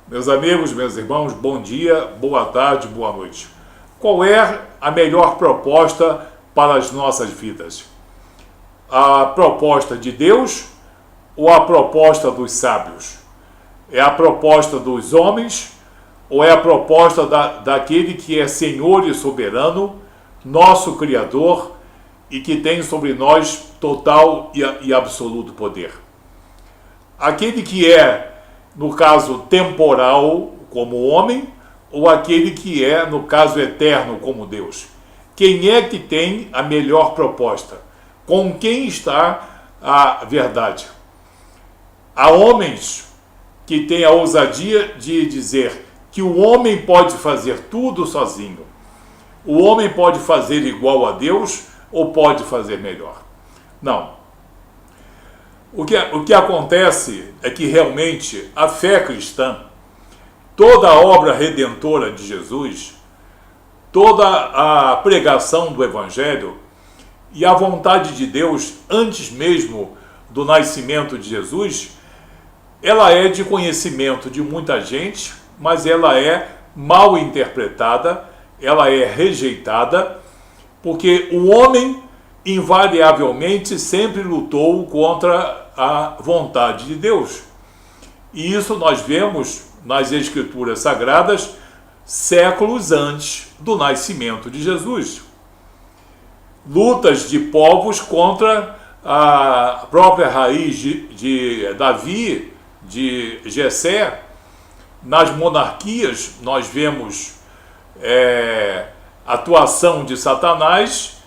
Meus amigos, meus irmãos, bom dia, boa tarde, boa noite. Qual é a melhor proposta para as nossas vidas? A proposta de Deus ou a proposta dos sábios? É a proposta dos homens ou é a proposta daquele que é Senhor e soberano, nosso Criador e que tem sobre nós total e absoluto poder? Aquele que é, no caso temporal, como homem, ou aquele que é, no caso eterno, como Deus? Quem é que tem a melhor proposta? Com quem está a verdade? Há homens que têm a ousadia de dizer que o homem pode fazer tudo sozinho. O homem pode fazer igual a Deus ou pode fazer melhor. Não. O que acontece é que realmente a fé cristã, toda a obra redentora de Jesus, toda a pregação do Evangelho e a vontade de Deus antes mesmo do nascimento de Jesus, ela é de conhecimento de muita gente, mas ela é mal interpretada, ela é rejeitada, porque o homem invariavelmente sempre lutou contra a vontade de Deus. E isso nós vemos nas Escrituras Sagradas séculos antes do nascimento de Jesus. Lutas de povos contra a própria raiz de Davi, de Jessé. Nas monarquias nós vemos a atuação de Satanás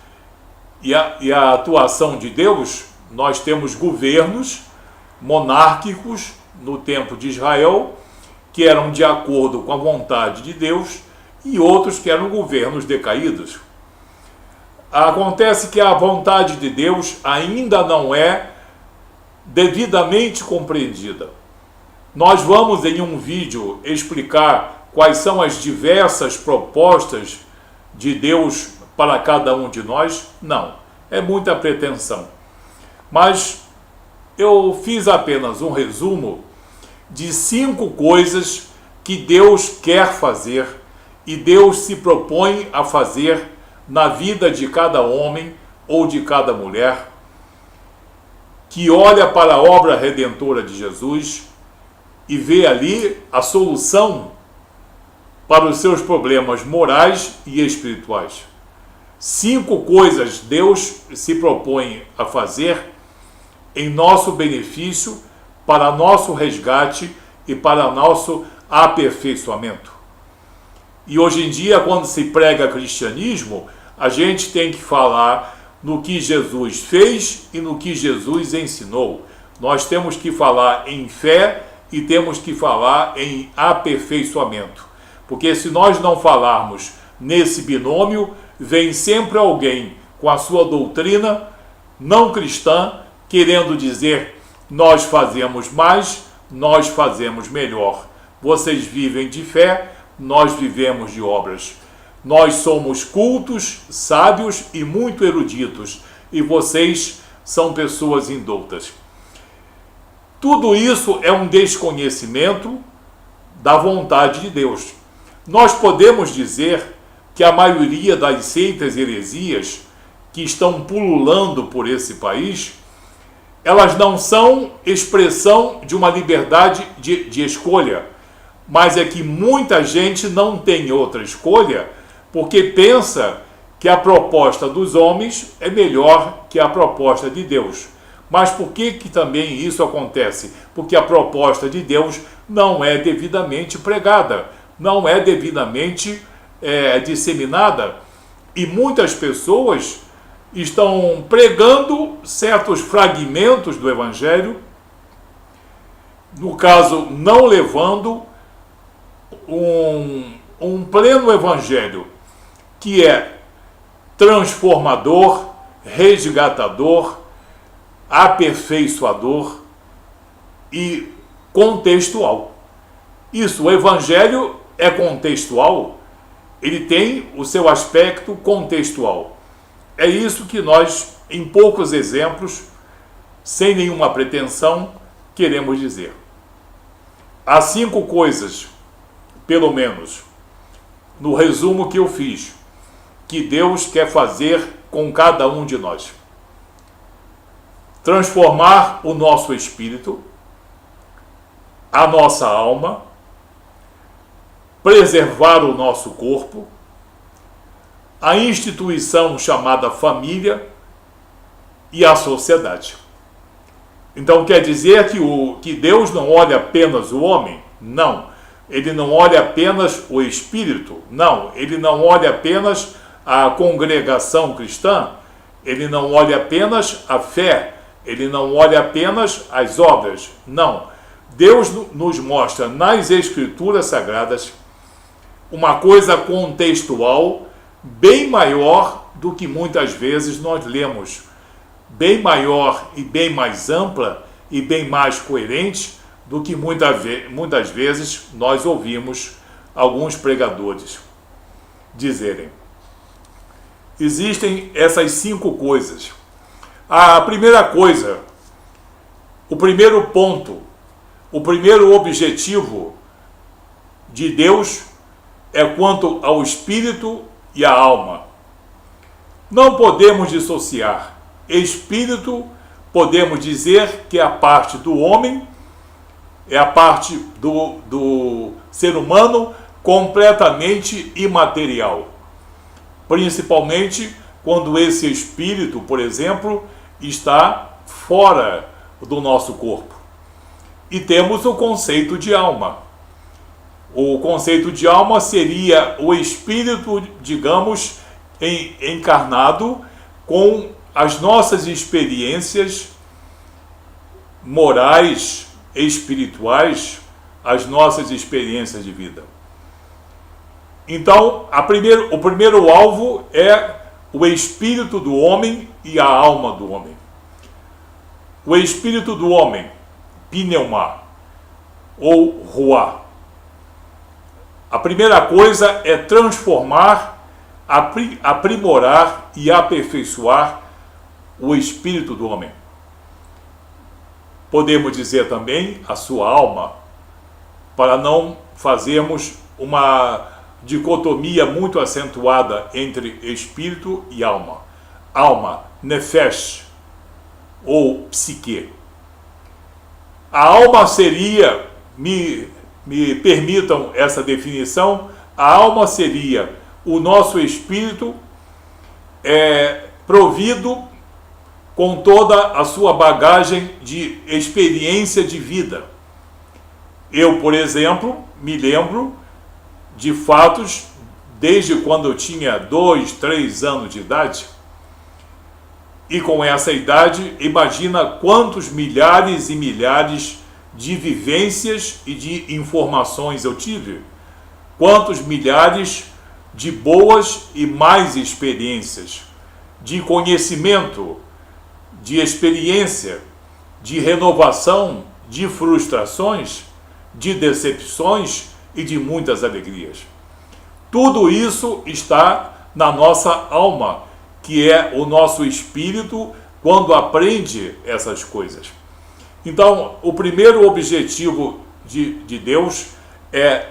e a atuação de Deus. Nós temos governos monárquicos no tempo de Israel que eram de acordo com a vontade de Deus e outros que eram governos decaídos. Acontece que a vontade de Deus ainda não é devidamente compreendida. Nós vamos em um vídeo explicar quais são as diversas propostas de Deus para cada um de nós? Não, é muita pretensão. Mas eu fiz apenas um resumo de 5 coisas que Deus quer fazer e Deus se propõe a fazer na vida de cada homem ou de cada mulher que olha para a obra redentora de Jesus e vê ali a solução para os seus problemas morais e espirituais. 5 coisas Deus se propõe a fazer em nosso benefício, para nosso resgate e para nosso aperfeiçoamento. E hoje em dia, quando se prega cristianismo, a gente tem que falar no que Jesus fez e no que Jesus ensinou. Nós temos que falar em fé e temos que falar em aperfeiçoamento. Porque se nós não falarmos nesse binômio, vem sempre alguém com a sua doutrina não cristã, querendo dizer: nós fazemos mais, nós fazemos melhor. Vocês vivem de fé, nós vivemos de obras. Nós somos cultos, sábios e muito eruditos, e vocês são pessoas indoutas. Tudo isso é um desconhecimento da vontade de Deus. Nós podemos dizer que a maioria das seitas e heresias que estão pululando por esse país, elas não são expressão de uma liberdade de escolha, mas é que muita gente não tem outra escolha porque pensa que a proposta dos homens é melhor que a proposta de Deus. Mas por que também isso acontece? Porque a proposta de Deus não é devidamente pregada, não é devidamente disseminada, e muitas pessoas estão pregando certos fragmentos do Evangelho, no caso, não levando um pleno Evangelho que é transformador, resgatador, aperfeiçoador e contextual. Isso, o Evangelho é contextual, ele tem o seu aspecto contextual. É isso que nós, em poucos exemplos, sem nenhuma pretensão, queremos dizer. há 5 coisas, pelo menos, no resumo que eu fiz, que Deus quer fazer com cada um de nós. Transformar o nosso espírito, a nossa alma, preservar o nosso corpo, a instituição chamada família e a sociedade. Então quer dizer que Deus não olha apenas o homem? Não. Ele não olha apenas o espírito? Não. Ele não olha apenas a congregação cristã? Ele não olha apenas a fé? Ele não olha apenas as obras? Não. Deus nos mostra nas Escrituras Sagradas uma coisa contextual bem maior do que muitas vezes nós lemos, bem maior e bem mais ampla e bem mais coerente do que muitas vezes nós ouvimos alguns pregadores dizerem. Existem essas 5 coisas. A primeira coisa, o primeiro ponto, o primeiro objetivo de Deus é quanto ao espírito e à alma. Não podemos dissociar. Espírito, podemos dizer que é a parte do homem, é a parte do ser humano completamente imaterial. Principalmente quando esse espírito, por exemplo, está fora do nosso corpo. E temos o conceito de alma. O conceito de alma seria o espírito, digamos, encarnado com as nossas experiências morais, espirituais, as nossas experiências de vida. Então, o primeiro alvo é o espírito do homem e a alma do homem. O espírito do homem, pneuma, ou ruá. A primeira coisa é transformar, aprimorar e aperfeiçoar o espírito do homem. Podemos dizer também a sua alma, para não fazermos uma dicotomia muito acentuada entre espírito e alma. Alma, nefesh, ou psique. A alma seria, me permitam essa definição, a alma seria o nosso espírito provido com toda a sua bagagem de experiência de vida. Eu, por exemplo, me lembro de fatos desde quando eu tinha 2, 3 anos de idade. E com essa idade, imagina quantos milhares e milhares de vivências e de informações eu tive. Quantos milhares de boas e mais experiências, de conhecimento, de experiência, de renovação, de frustrações, de decepções e de muitas alegrias. Tudo isso está na nossa alma, que é o nosso espírito quando aprende essas coisas. Então, o primeiro objetivo de Deus é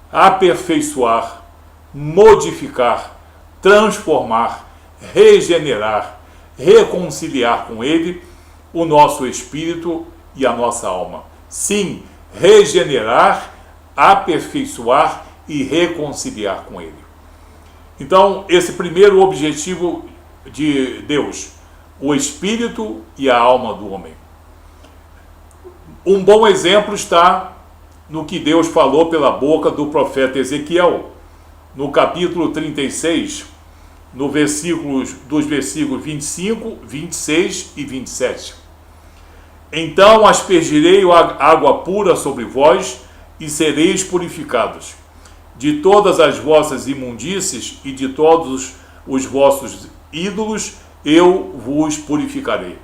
aperfeiçoar, modificar, transformar, regenerar, reconciliar com Ele o nosso espírito e a nossa alma. Sim, regenerar, aperfeiçoar e reconciliar com Ele. Então, esse primeiro objetivo de Deus, o espírito e a alma do homem. Um bom exemplo está no que Deus falou pela boca do profeta Ezequiel, no capítulo 36, dos versículos 25, 26 e 27. Então aspergirei água pura sobre vós e sereis purificados. De todas as vossas imundícies e de todos os vossos ídolos eu vos purificarei.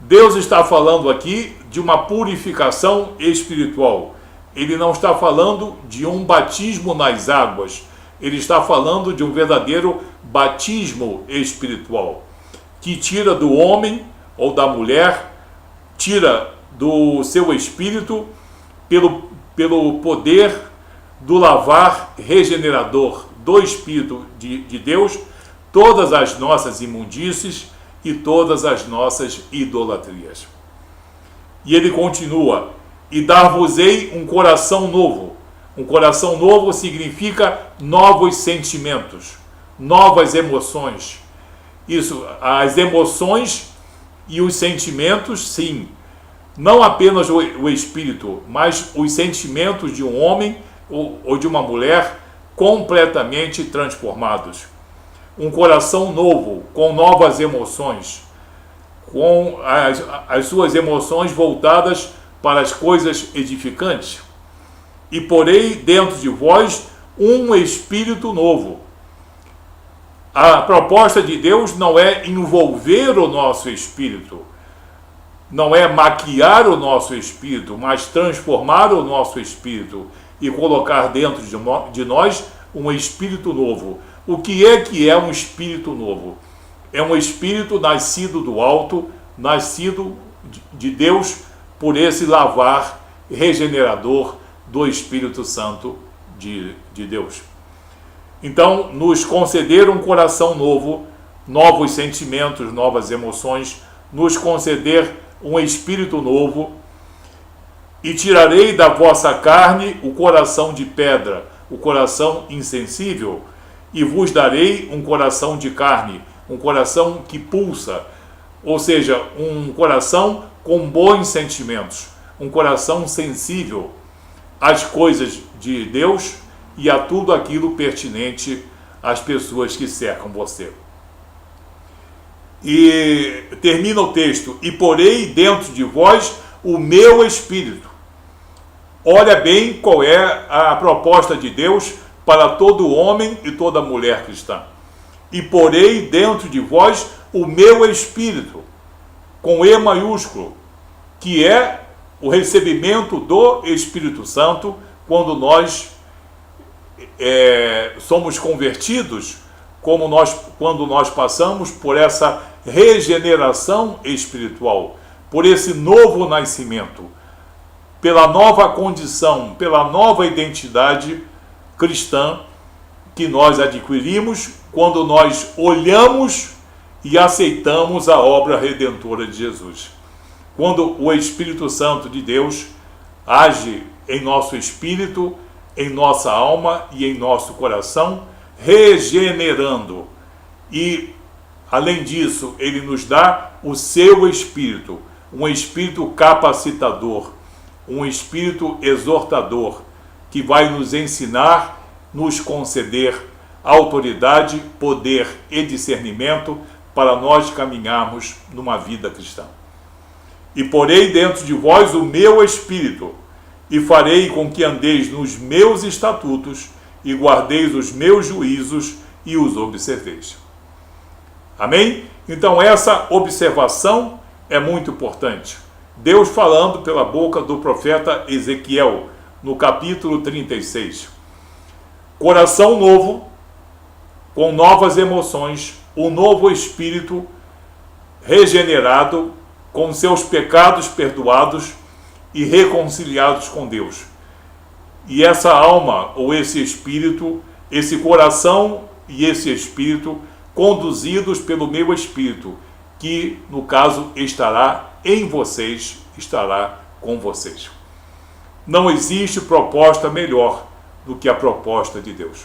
Deus está falando aqui de uma purificação espiritual. Ele não está falando de um batismo nas águas. Ele está falando de um verdadeiro batismo espiritual, que tira do homem ou da mulher, tira do seu espírito pelo poder do lavar regenerador do Espírito de Deus, todas as nossas imundícies e todas as nossas idolatrias. E ele continua: e dar-vos-ei um coração novo. Um coração novo significa novos sentimentos, novas emoções. Isso, as emoções e os sentimentos, sim. Não apenas o espírito, mas os sentimentos de um homem ou de uma mulher completamente transformados. Um coração novo, com novas emoções, com as suas emoções voltadas para as coisas edificantes. E porei dentro de vós um espírito novo. A proposta de Deus não é envolver o nosso espírito, não é maquiar o nosso espírito, mas transformar o nosso espírito e colocar dentro de nós um espírito novo. O que é um espírito novo? É um espírito nascido do alto, nascido de Deus por esse lavar regenerador do Espírito Santo de Deus. Então, nos conceder um coração novo, novos sentimentos, novas emoções, nos conceder um espírito novo, e tirarei da vossa carne o coração de pedra, o coração insensível, e vos darei um coração de carne, um coração que pulsa, ou seja, um coração com bons sentimentos, um coração sensível às coisas de Deus e a tudo aquilo pertinente às pessoas que cercam você. E termina o texto: e porei dentro de vós o meu espírito. Olha bem qual é a proposta de Deus para todo homem e toda mulher cristã. E porei dentro de vós o meu espírito, com E maiúsculo, que é o recebimento do Espírito Santo quando nós somos convertidos, quando nós passamos por essa regeneração espiritual, por esse novo nascimento, pela nova condição, pela nova identidade cristã que nós adquirimos quando nós olhamos e aceitamos a obra redentora de Jesus. Quando o Espírito Santo de Deus age em nosso espírito, em nossa alma e em nosso coração, regenerando. E, além disso, ele nos dá o seu espírito, um espírito capacitador, um espírito exortador, que vai nos ensinar, nos conceder autoridade, poder e discernimento para nós caminharmos numa vida cristã. E porei dentro de vós o meu espírito, e farei com que andeis nos meus estatutos, e guardeis os meus juízos, e os observeis. Amém? Então essa observação é muito importante. Deus falando pela boca do profeta Ezequiel, no capítulo 36. Coração novo, com novas emoções, um novo espírito regenerado, com seus pecados perdoados e reconciliados com Deus. E essa alma, ou esse espírito, esse coração e esse espírito, conduzidos pelo meu espírito, que, no caso, estará em vocês, estará com vocês. Não existe proposta melhor do que a proposta de Deus.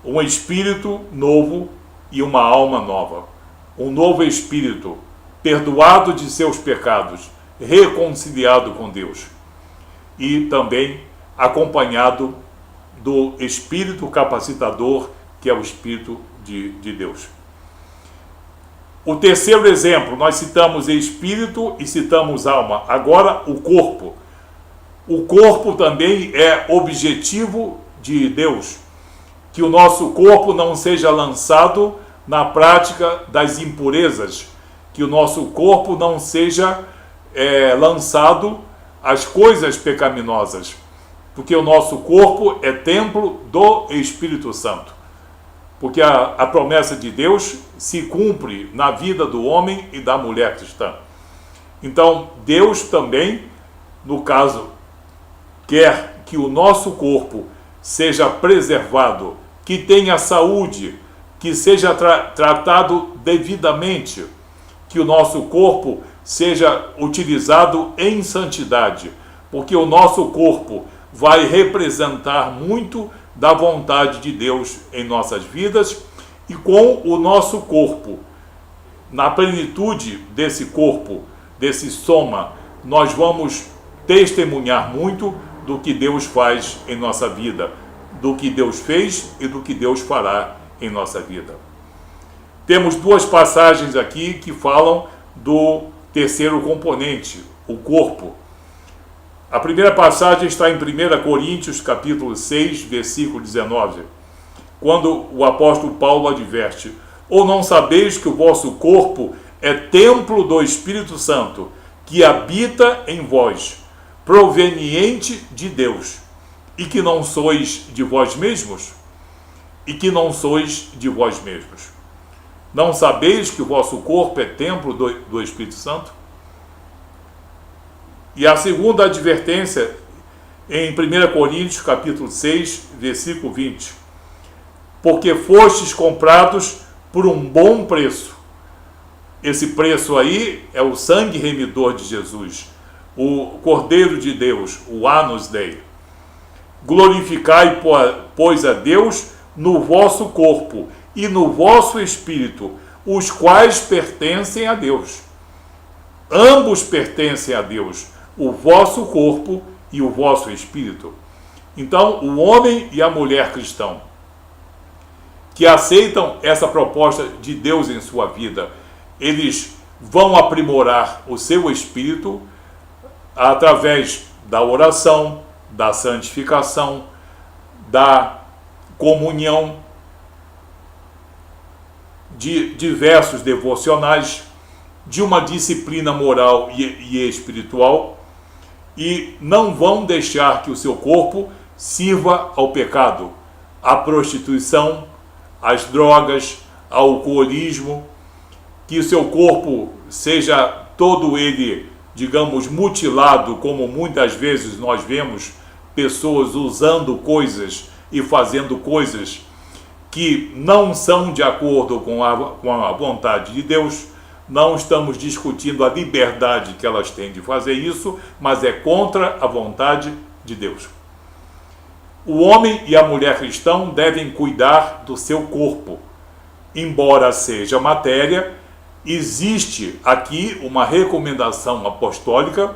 Um espírito novo e uma alma nova. Um novo espírito, perdoado de seus pecados, reconciliado com Deus. E também acompanhado do espírito capacitador, que é o Espírito de Deus. O terceiro exemplo, nós citamos espírito e citamos alma. Agora, o corpo. O corpo também é objetivo de Deus. Que o nosso corpo não seja lançado na prática das impurezas. Que o nosso corpo não seja lançado às coisas pecaminosas. Porque o nosso corpo é templo do Espírito Santo. Porque a promessa de Deus se cumpre na vida do homem e da mulher cristã. Então, Deus também, no caso, quer que o nosso corpo seja preservado, que tenha saúde, que seja tratado devidamente, que o nosso corpo seja utilizado em santidade, porque o nosso corpo vai representar muito da vontade de Deus em nossas vidas, e com o nosso corpo, na plenitude desse corpo, desse soma, nós vamos testemunhar muito do que Deus faz em nossa vida, do que Deus fez e do que Deus fará em nossa vida. Temos duas passagens aqui que falam do terceiro componente, o corpo. A primeira passagem está em 1 Coríntios, capítulo 6, versículo 19, quando o apóstolo Paulo adverte: ou não sabeis que o vosso corpo é templo do Espírito Santo, que habita em vós, proveniente de Deus, e que não sois de vós mesmos? E que não sois de vós mesmos. Não sabeis que o vosso corpo é templo do Espírito Santo? E a segunda advertência, em 1 Coríntios, capítulo 6, versículo 20. Porque fostes comprados por um bom preço. Esse preço aí é o sangue remidor de Jesus, o Cordeiro de Deus, o Agnus Dei. Glorificai, pois, a Deus no vosso corpo e no vosso espírito, os quais pertencem a Deus. Ambos pertencem a Deus, o vosso corpo e o vosso espírito. Então, o homem e a mulher cristão que aceitam essa proposta de Deus em sua vida, eles vão aprimorar o seu espírito através da oração, da santificação, da comunhão, de diversos devocionais, de uma disciplina moral e espiritual, e não vão deixar que o seu corpo sirva ao pecado, à prostituição, às drogas, ao alcoolismo, que o seu corpo seja todo ele, digamos, mutilado, como muitas vezes nós vemos pessoas usando coisas e fazendo coisas que não são de acordo com a vontade de Deus. Não estamos discutindo a liberdade que elas têm de fazer isso, mas é contra a vontade de Deus. O homem e a mulher cristão devem cuidar do seu corpo. Embora seja matéria, existe aqui uma recomendação apostólica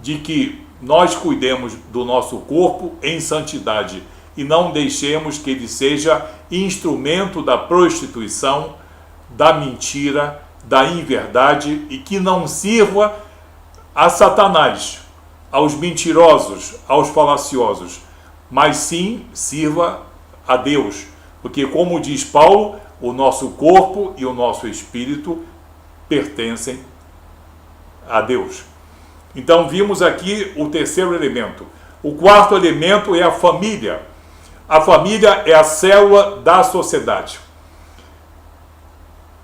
de que nós cuidemos do nosso corpo em santidade e não deixemos que ele seja instrumento da prostituição, da mentira, da inverdade, e que não sirva a Satanás, aos mentirosos, aos falaciosos, mas sim sirva a Deus, porque, como diz Paulo, o nosso corpo e o nosso espírito pertencem a Deus. Então vimos aqui o terceiro elemento. O quarto elemento é a família. A família é a célula da sociedade.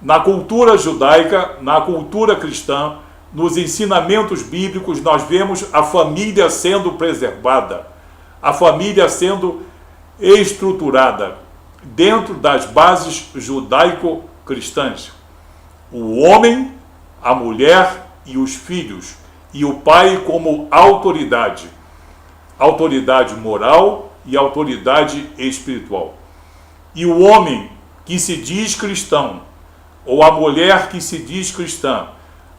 Na cultura judaica, na cultura cristã, nos ensinamentos bíblicos, nós vemos a família sendo preservada, a família sendo estruturada dentro das bases judaico-cristãs. O homem, a mulher e os filhos, e o pai como autoridade moral e autoridade espiritual. E o homem que se diz cristão, ou a mulher que se diz cristã,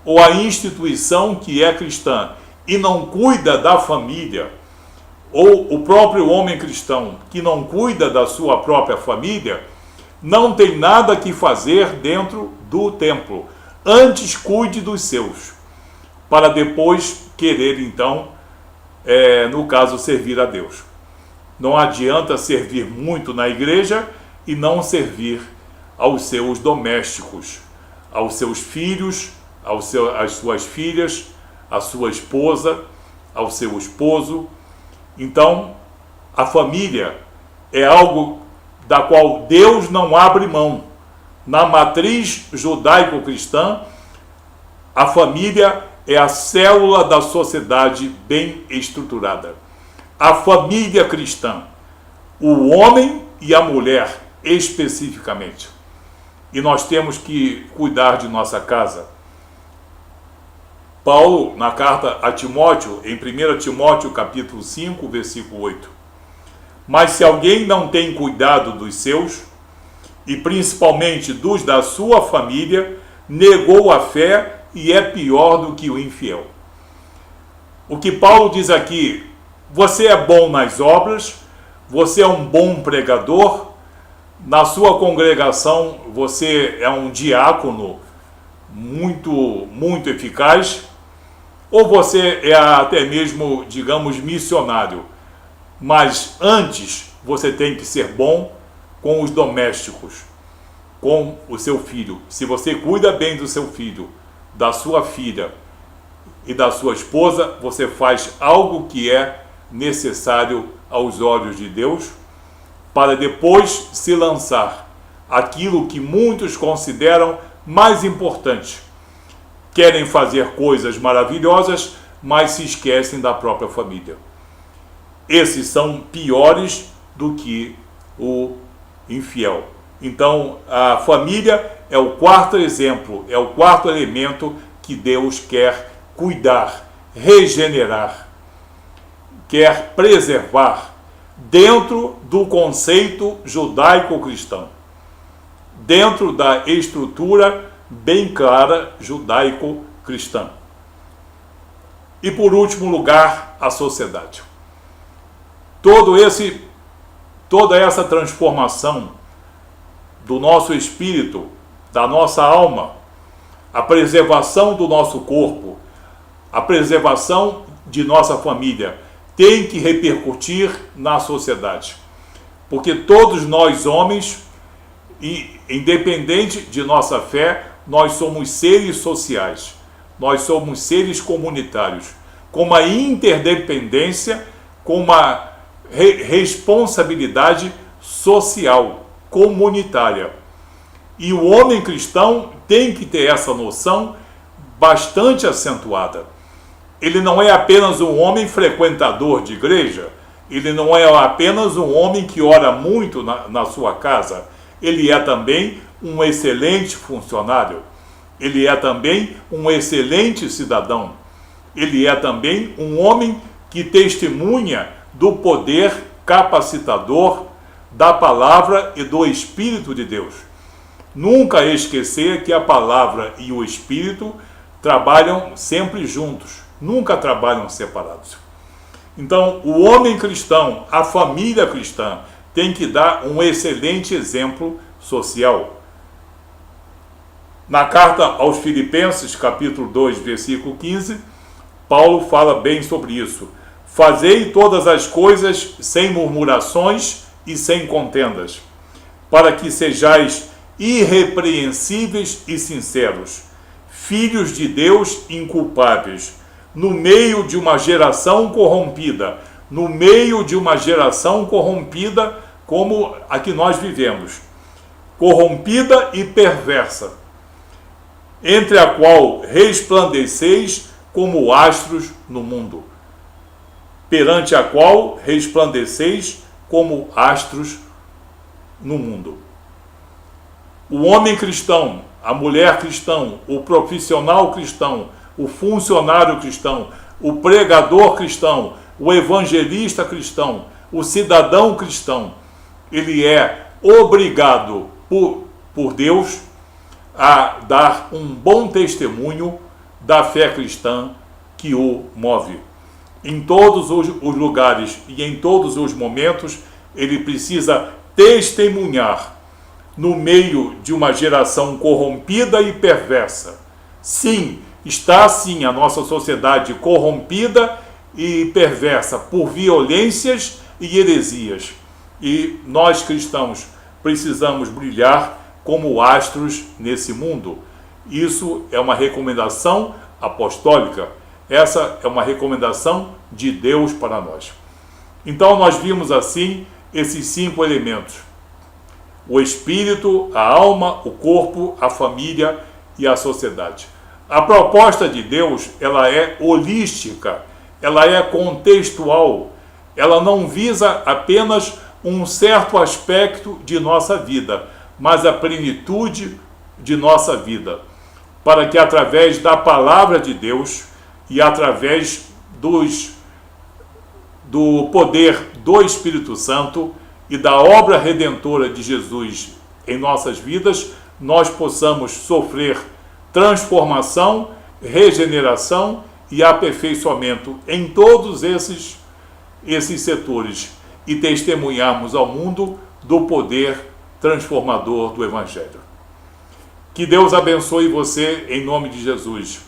ou a instituição que é cristã e não cuida da família, ou o próprio homem cristão que não cuida da sua própria família, não tem nada que fazer dentro do templo. Antes cuide dos seus, para depois querer então, no caso, servir a Deus. Não adianta servir muito na igreja e não servir aos seus domésticos, aos seus filhos, às suas filhas, à sua esposa, ao seu esposo. Então, a família é algo da qual Deus não abre mão. Na matriz judaico-cristã, a família é a célula da sociedade bem estruturada. A família cristã, o homem e a mulher especificamente. E nós temos que cuidar de nossa casa. Paulo, na carta a Timóteo, em 1 Timóteo capítulo 5, versículo 8. Mas se alguém não tem cuidado dos seus, e principalmente dos da sua família, negou a fé e é pior do que o infiel. O que Paulo diz aqui: você é bom nas obras, você é um bom pregador, na sua congregação você é um diácono muito eficaz, ou você é até mesmo, digamos, missionário, mas antes você tem que ser bom com os domésticos, com o seu filho. Se você cuida bem do seu filho, da sua filha e da sua esposa, você faz algo que é necessário aos olhos de Deus, para depois se lançar aquilo que muitos consideram mais importante. Querem fazer coisas maravilhosas, mas se esquecem da própria família. Esses são piores do que o infiel. Então, a família é o quarto exemplo, é o quarto elemento que Deus quer cuidar, regenerar, quer preservar dentro do conceito judaico-cristão, dentro da estrutura bem clara judaico-cristã. E por último lugar, a sociedade. Toda essa transformação do nosso espírito, da nossa alma, a preservação do nosso corpo, a preservação de nossa família, tem que repercutir na sociedade. Porque todos nós homens, e independente de nossa fé, nós somos seres sociais, nós somos seres comunitários, com uma interdependência, com uma responsabilidade social, comunitária. E o homem cristão tem que ter essa noção bastante acentuada. Ele não é apenas um homem frequentador de igreja, ele não é apenas um homem que ora muito na sua casa, ele é também um excelente funcionário, ele é também um excelente cidadão, ele é também um homem que testemunha do poder capacitador da palavra e do Espírito de Deus. Nunca esquecer que a palavra e o Espírito trabalham sempre juntos, nunca trabalham separados. Então, o homem cristão, a família cristã, tem que dar um excelente exemplo social. Na carta aos Filipenses, capítulo 2, versículo 15, Paulo fala bem sobre isso. Fazei todas as coisas sem murmurações e sem contendas, para que sejais irrepreensíveis e sinceros, filhos de Deus inculpáveis, no meio de uma geração corrompida, como a que nós vivemos, corrompida e perversa, entre a qual resplandeceis como astros no mundo, perante a qual resplandeceis como astros no mundo. O homem cristão, a mulher cristã, o profissional cristão, o funcionário cristão, o pregador cristão, o evangelista cristão, o cidadão cristão, ele é obrigado por Deus a dar um bom testemunho da fé cristã que o move. Em todos os lugares e em todos os momentos, ele precisa testemunhar no meio de uma geração corrompida e perversa. Sim, está sim a nossa sociedade corrompida e perversa por violências e heresias. E nós cristãos precisamos brilhar como astros nesse mundo. Isso é uma recomendação apostólica. Essa é uma recomendação de Deus para nós. Então nós vimos assim esses 5 elementos: o espírito, a alma, o corpo, a família e a sociedade. A proposta de Deus, ela é holística, ela é contextual, ela não visa apenas um certo aspecto de nossa vida, mas a plenitude de nossa vida, para que através da palavra de Deus e através do poder do Espírito Santo e da obra redentora de Jesus em nossas vidas, nós possamos sofrer transformação, regeneração e aperfeiçoamento em todos esses setores e testemunharmos ao mundo do poder transformador do Evangelho. Que Deus abençoe você em nome de Jesus.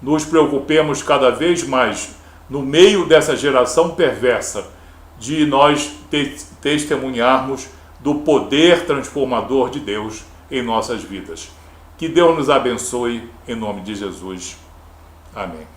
Nos preocupemos cada vez mais no meio dessa geração perversa de nós testemunharmos do poder transformador de Deus em nossas vidas. Que Deus nos abençoe em nome de Jesus. Amém.